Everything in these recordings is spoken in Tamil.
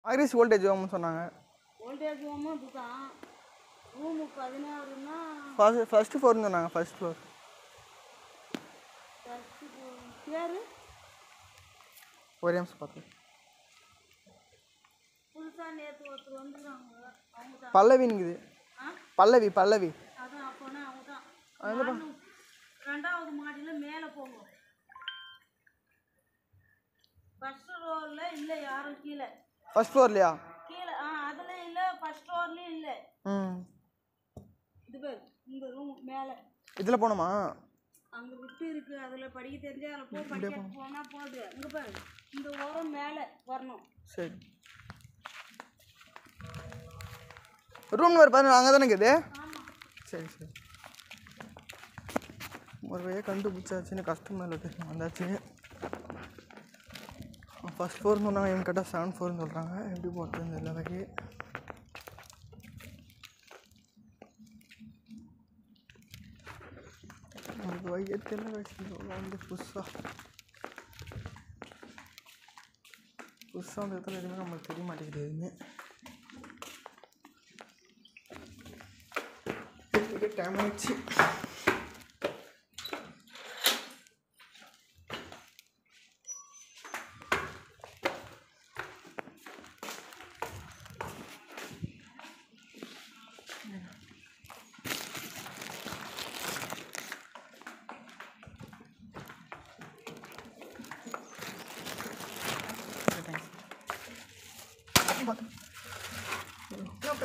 ஆக்ரிஸ் வோல்டேஜ் ஹோம்னு சொன்னாங்க. வோல்டேஜ் ஹோமும் இதுதான். ரூமு 16ன்னா ஃபர்ஸ்ட் ஃப்ளோர்னு சொன்னாங்க. ஃபர்ஸ்ட் ஃப்ளோர் பேர் ஒரே நிமிஷம் பார்த்து. புதுசாக நேற்று ஒருத்தர் வந்துருக்காங்க. அவங்க தான் பல்லவிங்குது. பல்லவி அதான். அப்போனா அவங்க தான் 2வது மாடியில் மேலே போங்க. ஃபர்ஸ்ட் ஃப்ளோரில் இல்லை யாரும் கீழே. ஃபர்ஸ்ட் ஃப்ளோர்லையா? கீழே அதுலேயும் இல்லை, ஃபர்ஸ்ட் ஃப்ளோர்லேயும் இல்லை. இது பேர் இந்த ரூம் மேலே இதில் போகணுமா? அங்கே விட்டு இருக்கு. அதில் படிக்க தெரிஞ்சா அதில் படிக்க போனால் போகுது. இங்கே பாரு, இந்த ஓரம் மேலே வரணும். சரி. ரூம் நம்பர் பாருங்க, அங்கே தானே இருக்குது. சரி. ஒரு வழியாக கண்டுபிடிச்சாச்சுன்னு கஸ்டமர் லொக்கேஷன் வந்தாச்சு. ஃபர்ஸ்ட் ஃப்ளோர்னு சொன்னாங்க. இவங்க கேட்டால் 7th ஃப்ளோர்னு சொல்கிறாங்க. எப்படி போகிறது எல்லா வகை. உங்களுக்கு வைத்தியத்தில் வந்து புதுசாக அந்த இடத்துல எதுவுமே நம்மளுக்கு தெரிய மாட்டேங்குது. எதுவுமே டைம் ஆயிடுச்சு.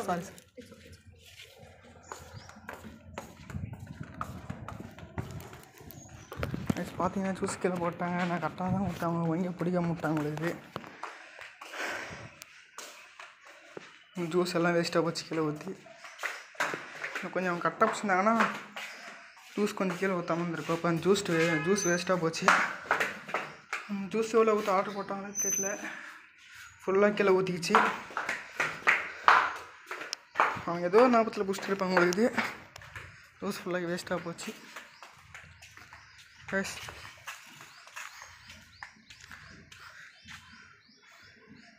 Sorry sir. பார்த்தீங்கன்னா ஜூஸ் கீழே போட்டாங்க. நான் கரெக்டாக தான் விட்டாங்க. வாங்கி பிடிக்காம விட்டாங்க. உங்களுக்கு ஜூஸ் எல்லாம் வேஸ்ட்டாக போச்சு கீழே ஊற்றி. கொஞ்சம் அவங்க கரெக்டாக பிடிச்சிருந்தாங்கன்னா ஜூஸ் கொஞ்சம் கீழே ஊற்றாமல் இருந்திருக்கும். அப்போ ஜூஸ் வேஸ்ட்டாக போச்சு. ஜூஸ் எவ்வளோ ஊற்ற ஆர்டர் போட்டாங்கன்னு தெரியல. ஃபுல்லாக கீழே ஊற்றிக்கிச்சு. அவங்க ஏதோ 40 பிடிச்சிட்டு இருப்பாங்க. உங்களுக்கு ஜூஸ் ஃபுல்லாக வேஸ்ட்டாக போச்சு.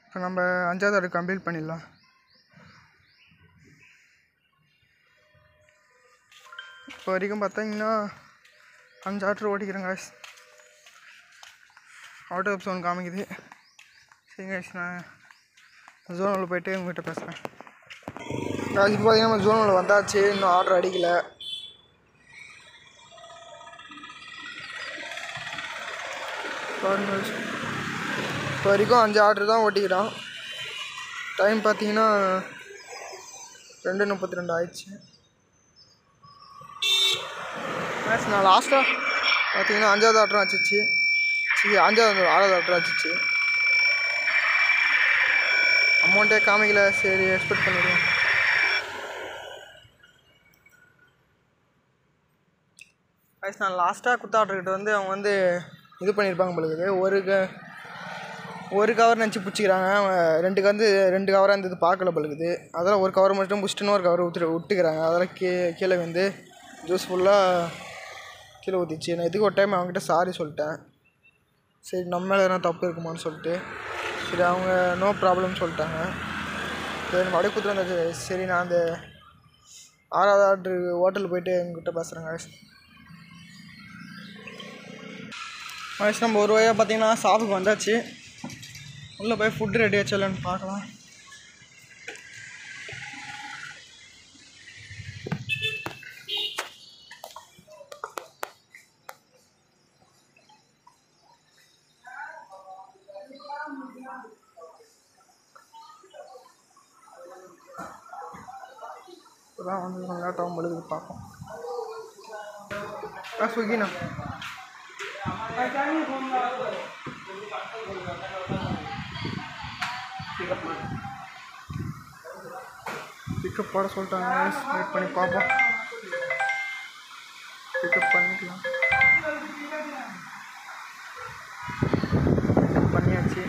இப்போ நம்ம 5வது ஆர்டர் கம்ப்ளீட் பண்ணிடலாம். இப்போ வரைக்கும் பார்த்தீங்கன்னா 5 ஆர்டர் ஓட்டிக்கிறேங்க. அவுட் ஆஃப் ஜோன் காமிக்குது. சரிங்க, நான் ஜோனில் போய்ட்டு உங்கள்கிட்ட பேசுகிறேன். இப்போ பார்த்தீங்கன்னா நம்ம ஜோனில் வந்தாச்சு. இன்னும் ஆர்டர் அடிக்கலை. இப்போ வரைக்கும் 5 ஆர்டர் தான் ஓட்டிக்கிறோம். டைம் பார்த்தீங்கன்னா 2:32 ஆயிடுச்சு. நான் லாஸ்ட்டாக பார்த்தீங்கன்னா 5வது ஆர்டரும் ஆச்சிச்சு. 6வது ஆர்டர் ஆச்சிச்சு. அமௌண்ட்டே காமிக்கல. சரி, எக்ஸ்பெக்ட் பண்ணிடுவோம். நான் லாஸ்ட்டாக கொடுத்த ஆர்டர்கிட்ட வந்து அவங்க வந்து இது பண்ணியிருப்பாங்க பொழுது. ஒரு கவர் நினச்சி பிடிச்சிக்கிறாங்க. அவங்க 2 கவராக இருந்தது பார்க்கல பொழுது. அதெல்லாம் ஒரு கவர் மட்டும் பிடிச்சிட்டுன்னு ஒரு கவர் விட்டுக்கிறாங்க. அதெல்லாம் கீழே வந்து ஜூஸ் ஃபுல்லாக கீழே ஊற்றிச்சு. நான் இதுக்கு ஒரு டைம் அவங்ககிட்ட சாரி சொல்லிட்டேன். சரி, நம்ம மேலே எதனா தப்பு இருக்குமான்னு சொல்லிட்டு. சரி, அவங்க நோ ப்ராப்ளம் சொல்லிட்டாங்க. சரி, மறுபடியும் கொடுத்துட்டு வந்தாச்சு. சரி, நான் அந்த 6வது ஆர்டர் ஹோட்டலில் போய்ட்டு எங்ககிட்ட பேசுகிறேங்க. நம்ம ஒரு வழியாக பார்த்தீங்கன்னா ஷாப்புக்கு வந்தாச்சு. உள்ளே போய் ஃபுட்டு ரெடி ஆச்சலன்னு பார்க்கலாம். இப்போதான் வந்து கொஞ்சம் லேட்டாகும் பொழுது பார்ப்போம். ஸ்விக்கிண்ணா பிக்கப் போட சொல்லிட்டாங்க. வெயிட் பண்ணி பார்ப்போம். பிக்கப் பண்ணிக்கலாம். பண்ணியாச்சு.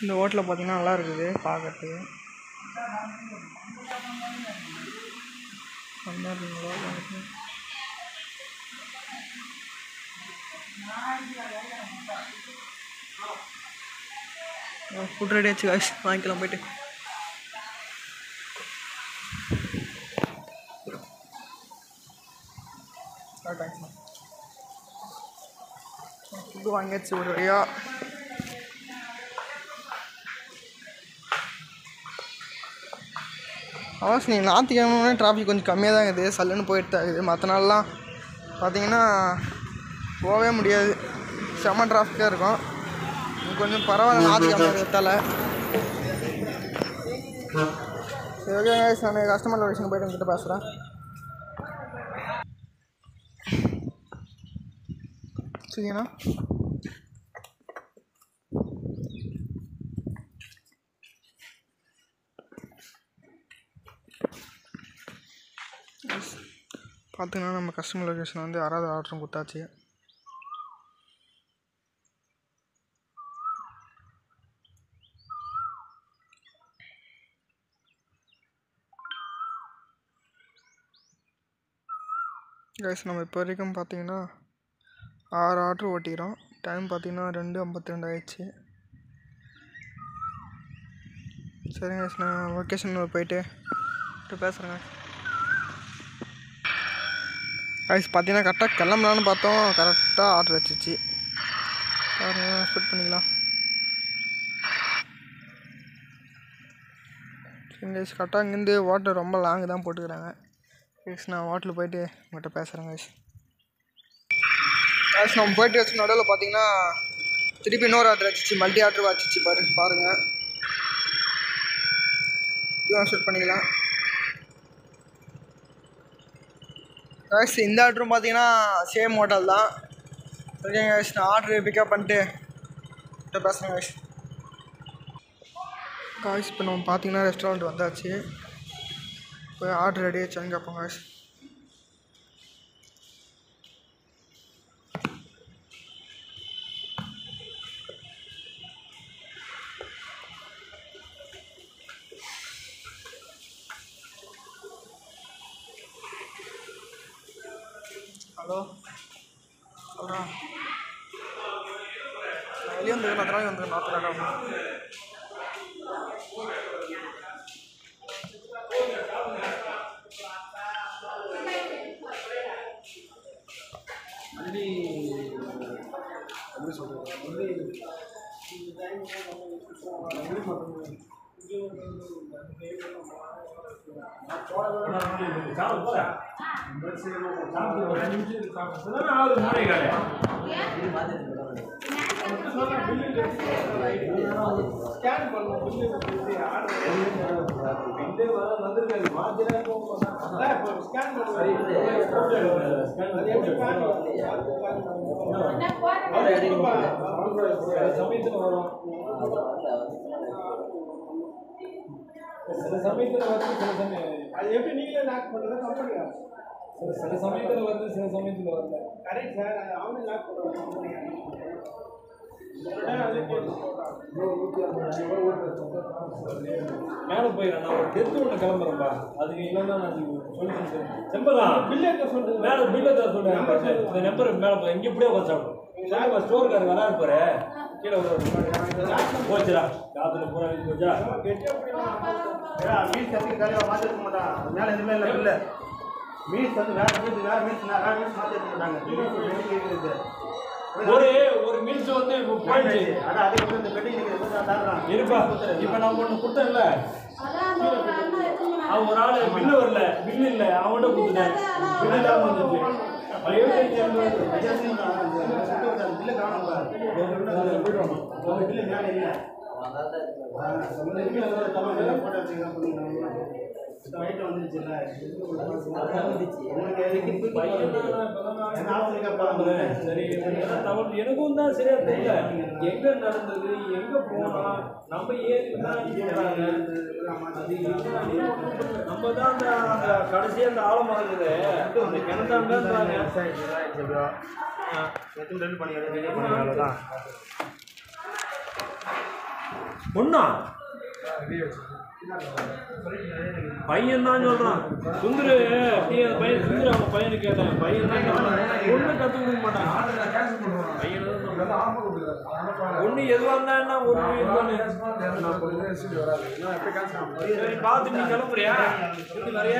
இந்த ஹோட்டலில் பார்த்தீங்கன்னா நல்லா இருக்குது பார்க்கறதுக்கு. நல்லா இருக்குங்களா? ஃபுட் ரெடி ஆச்சு காய்ஸ், வாங்கிக்கலாம் போயிட்டு. ஃபுட்டு வாங்கியாச்சு ஒரு வழியா. அவர்ஸ் நீங்கள் ஞாயிற்றுக்கிழமை டிராஃபிக் கொஞ்சம் கம்மியாக தான் இருக்குது, சல்லுன்னு போயிட்டு தான் இருக்குது. மற்ற நாள்லாம் பார்த்தீங்கன்னா போகவே முடியாது, செம்ம டிராஃபிக்காக இருக்கும். கொஞ்சம் பரவாயில்ல ஞாயிற்றுக்கிழமை இருக்கிறதால. சரி ஓகே guys, நான் கஸ்டமர் லொகேஷன் போய்ட்டு உங்ககிட்ட பேசுகிறேன். சரிங்கண்ணா. பார்த்திங்கன்னா நம்ம கஸ்டமர் லொகேஷன் வந்து 6வது ஆர்டரும் கொடுத்தாச்சு. கைஸ் நம்ம இப்போ வரைக்கும் பார்த்தீங்கன்னா 6 ஆர்டர் ஓட்டிக்கிறோம். டைம் பார்த்தீங்கன்னா 2:52 ஆயிடுச்சு. சரிங்க கைஸ், நான் லொக்கேஷனில் போயிட்டு பேசுகிறேங்க. கைஸ் பார்த்தீங்கன்னா கரெக்டாக கிளம்பலான்னு பார்த்தோம், கரெக்டாக ஆர்டர் வச்சிச்சு. எக்ஸ்பெக்ட் பண்ணிக்கலாம். சரி கைஸ், கரெக்டாக இங்கேருந்து வாட்டர் ரொம்ப லாங்கு தான் போட்டுக்கிறாங்க. கைஸ் நான் வாட்டரில் போயிட்டு உங்கள்கிட்ட பேசுகிறேன் கைஸ். கைஸ் நம்ம போயிட்டு வச்சு நடுவில் பார்த்தீங்கன்னா திருப்பி இன்னொரு ஆர்டர் வச்சிச்சு, மல்டி ஆர்டர் வச்சிச்சு பாருங்கள். இதுவும் ஷூட் பண்ணிக்கலாம். கைஸ் இந்த ஆர்டரும் பார்த்தீங்கன்னா சேம் ஹோட்டல் தான். ஓகேங்க கைஸ், நான் ஆர்டர் பிக்கப் பண்ணிட்டு பேசுகிறேன் கைஸ். கைஸ் இப்போ நம்ம பார்த்தீங்கன்னா ரெஸ்டாரண்ட் வந்தாச்சு. இப்போ ஆர்டர் ரெடி ஆச்சான்னு கேட்போம் கைஸ். ஹலோ சொல்கிறேன், நான் வெளியே வந்துருக்கேன், அதனால வந்து நாற்பது எப்படி சொல்கிறது சில சமயத்தில் வந்து சில சமயம் அது எப்படி நீங்களே லாக் பண்ணுறது கம்பெனியா? சில சமயத்தில் வந்து சில சமயத்தில் வரல. கரெக்ட் சார், அவனே லாக் பண்ணுவாங்க கம்பெனியா. மேலே போயிடறேன், நான் ஒரு டெத்து ஒன்று கிளம்புறேன்ப்பா. அதுக்கு இல்லைன்னா நான் சொல்லி செம்பதா பில்லேட்ட சொல்லுங்க. மேலே பில்லேட்ட சொல்லுங்க. இந்த நம்பர் மேலே போய் இங்கே இப்படியே உட்காந்து ஸ்டோருக்காரர் வரா இருப்பாரு, கீழே போச்சுடா காத்துல பூரா போச்சா. மீன்ஸ் வந்து கரையாக மாற்றிருக்க மாட்டான், மேலே எதுவுமே இல்லை. இல்லை மீன்ஸ் வந்து வேறு மீன்ஸ் வேறு மீன்ஸ் மாற்றிருக்க மாட்டாங்க. ஒரு மீன்ஸ் வந்து போயிடுச்சு. அதான் அதுக்கப்புறம் இந்த பெட்டிங் இருப்பா. இப்போ நான் ஒன்று கொடுத்தேன்ல, அவன் ஒரு ஆள் பில்லு வரல, பில்லு இல்லை, அவன்கிட்ட கொடுத்துட்டேன். பில்லு இல்லாமல் வந்துச்சு. பில்லு காணும் பில்லு மேலே இல்லை. எனக்கும் தான் சரியா தெரியல எங்க நடந்தது, எங்க போனா, நம்ம நம்ம தான் அந்த கடைசியா அந்த ஆழமா இருக்குது அந்த கிணத்தாங்க ஒன்னா பையன் தான் சொல்றான் சுந்தரு. நீ அந்த பையன் சுந்தரு அவங்க பையனு கேட்டேன். பையன் தான் ஒன்றும் கற்றுக் கொடுக்க மாட்டான். பையன் ஒன்று எதுவாக இருந்தா என்ன ஒன்று சரி பார்த்து நீ கிளம்புறியா எப்படி நிறைய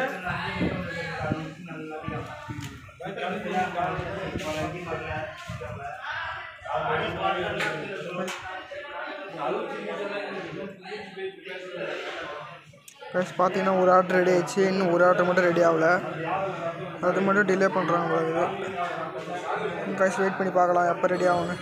கைஸ் பார்த்தீங்கன்னா ஒரு ஆர்டர் ரெடி ஆயிடுச்சு, இன்னும் ஒரு ஆர்டர் மட்டும் ரெடி ஆகலை. அது மட்டும் டிலே பண்ணுறாங்க. கைஸ் வெயிட் பண்ணி பார்க்கலாம் எப்போ ரெடி ஆகும்னு.